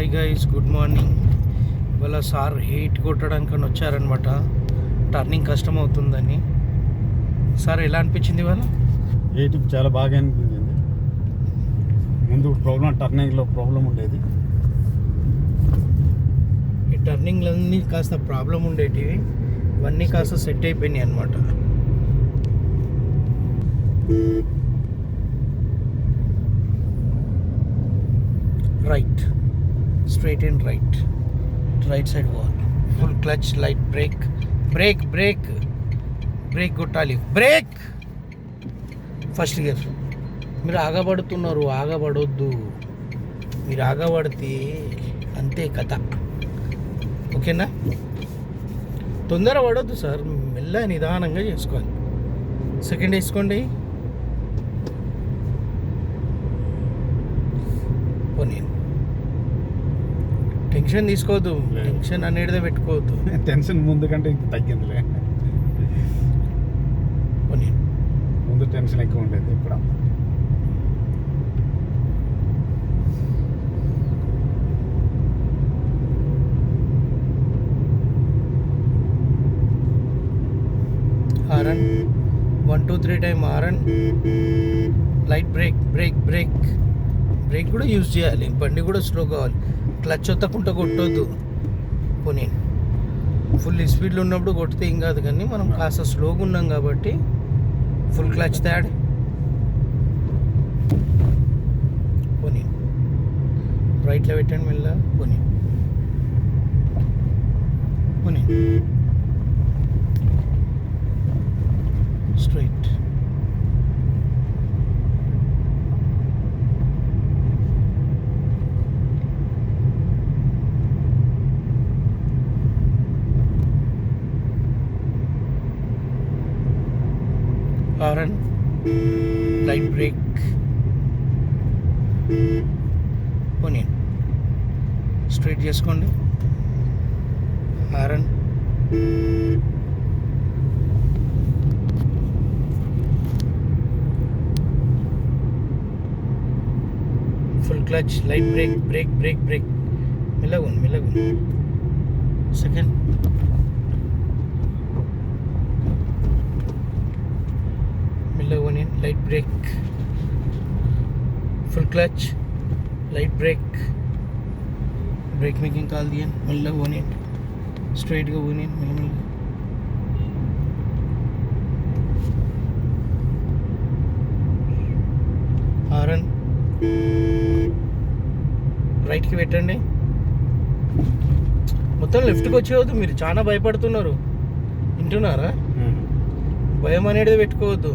Hi guys, good morning. ఇవాళ sir heat కొట్టడానికి వచ్చారనమాట. టర్నింగ్ కష్టం అవుతుందని. సార్ ఎలా అనిపించింది ఇవాళ? హీట్ చాలా బాగా అనిపించింది. ముందు టర్నింగ్లో ప్రాబ్లం ఉండేది. ఈ టర్నింగ్లన్నీ కాస్త ప్రాబ్లం ఉండేటివి, ఇవన్నీ కాస్త సెట్ అయిపోయినాయి అనమాట. Right, straight and right side wall, full clutch, light break, break కొట్టాలి, బ్రేక్ ఫస్ట్ గేర్. మీరు ఆగబడుతున్నారు, ఆగబడొద్దు. మీరు ఆగబడితే అంతే కథ. ఓకేనా? తొందర పడొద్దు సార్, మెల్ల నిదానంగా చేసుకోవాలి. సెకండ్ వేసుకోండి. పోనీ, టెన్షన్ తీసుకోవద్దు, టెన్షన్ అనేది పెట్టుకోవద్దు. టెన్షన్ ముందు కంటే తగ్గిందిలే. పోనీ, ముందు టెన్షన్ ఎక్కువ ఉండేది. ఇప్పుడు horn 1 2 3 time horn. Light break కూడా యూజ్ చేయాలి. బండి కూడా స్లో కావాలి. క్లచ్ ఒత్తకుండా కొట్టొద్దు. పోనీ, ఫుల్ స్పీడ్లో ఉన్నప్పుడు కొడితే ఏం కాదు, కానీ మనం కాస్త స్లోగా ఉన్నాం కాబట్టి ఫుల్ క్లచ్ తాడ్. పోనీ, రైట్లో పెట్టండి మెల్ల. పోనీ, స్ట్రైట్. Horn, light brake. పోనీ, స్ట్రైట్ చేసుకోండి. Horn, full clutch, light brake. మెల్లగుంది. సెకండ్, మెల్లగుని, light brake, full clutch, light brake making call దియన్. మెల్లగా పోనీ, స్ట్రైట్గా పోనీ, మెల్లగా. హారన్, రైట్కి పెట్టండి. మొత్తం లెఫ్ట్కి వచ్చేవద్దు. మీరు చాలా భయపడుతున్నారు, వింటున్నారా? భయం అనేది పెట్టుకోవద్దు.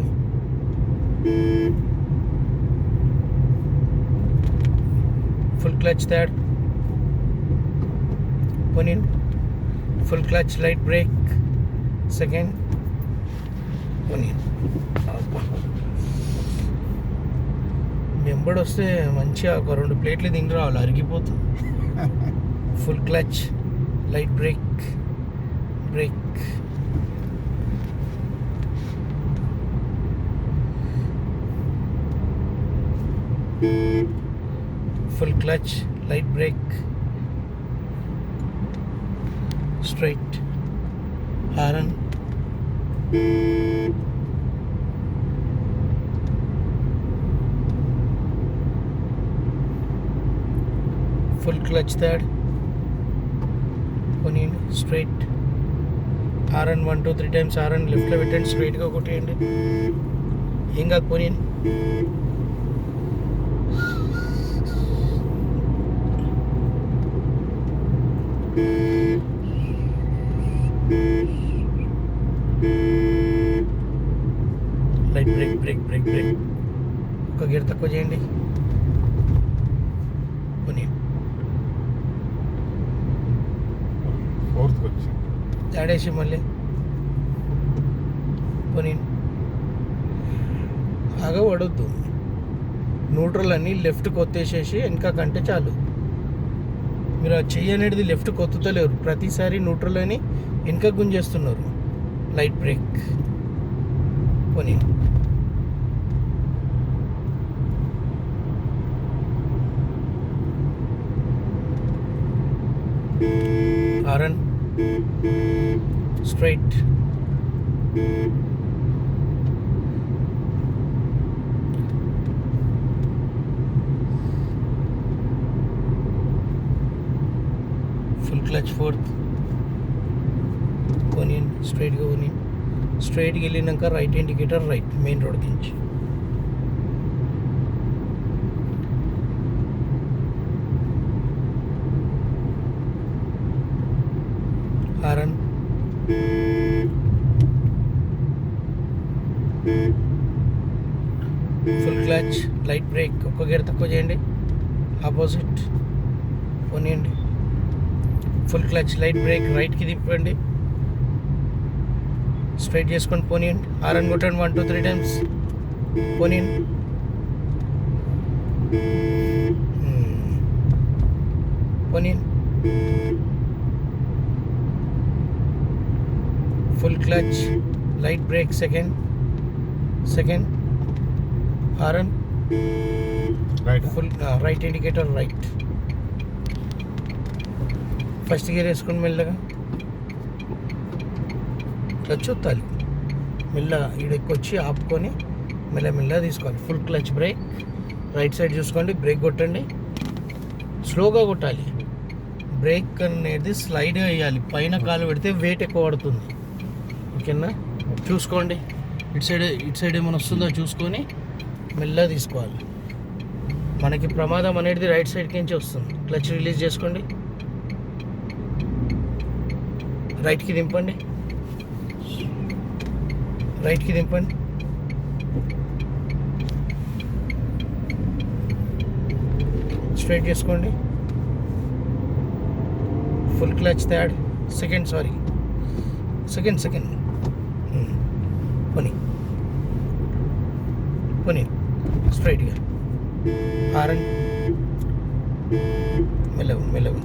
Full clutch third. పోనీ, full clutch, light brake second. పోనీ, వెంబడి వస్తే మంచిగా ఒక 2 ప్లేట్లు తిని రావాలి, అరిగిపోతుంది. Full clutch, light brake. Full clutch, light brake, straight. Horn, full clutch third. పోనీ, స్ట్రైట్. హారన్ 1 2 3 టైమ్స్ హారన్ లెఫ్ట్లో పెట్టండి, స్ట్రైట్గా కొట్టేయండి, ఏం కాదు. పోనీ, లైట్ బ్రేక్. ఒక గేర్ తక్కువ చేయండి. పోనీ, ఫోర్త్కి వచ్చి ఆడేసి మళ్ళీ. పోనీ, ఆగబడొద్దు. న్యూట్రల్ అని లెఫ్ట్కి ఒత్తేసేసి వెనక కంటే చాలు. మీరు ఆ చెయ్యి అనేది లెఫ్ట్కి ఒత్తుతలేరు, ప్రతిసారి న్యూట్రల్ అని వెనక గుంజేస్తున్నారు. Light brake. పోనీ, horn straight. Full clutch fourth. పోనీయండి, స్ట్రైట్గా పోనీ. స్ట్రైట్కి వెళ్ళినాక right indicator right, main road నుంచి. Horn. Full clutch, light brake, ఒక్క గేర్ తక్కువ చేయండి. ఆపోజిట్ పోనీయండి. ఫుల్ క్లచ్, లైట్ బ్రేక్, రైట్కి తిప్పండి. స్ట్రైట్ చేసుకొని పోనీయండి. హారన్ కొట్టండి 1 2 3 టైమ్స్. పోనీయండి. పోనీయండి. Full clutch, light brake, second. Horn right. Full right indicator right. First gear వేసుకొని మెల్లగా ఇట్లా చూడాలి. మెల్లగా ఈడెక్కొచ్చి ఆపుకొని మెల్లగా తీసుకోవాలి. Full clutch brake, right side చూసుకోండి. బ్రేక్ కొట్టండి, స్లోగా కొట్టాలి. బ్రేక్ అనేది స్లైడ్గా వేయాలి. పైన కాలు పెడితే వెయిట్ ఎక్కువ పడుతుంది. ఓకేనా, చూసుకోండి. ఇటు సైడ్ ఏమైనా వస్తుందో చూసుకొని మెల్లగా తీసుకోవాలి. మనకి ప్రమాదం అనేది రైట్ సైడ్కి నుంచి వస్తుంది. క్లచ్ రిలీజ్ చేసుకోండి. రైట్కి దింపండి. స్ట్రైట్ చేసుకోండి. ఫుల్ క్లచ్ థర్డ్, సెకండ్ పోనీ స్ట్రైట్గా. హారన్ మెల్లగా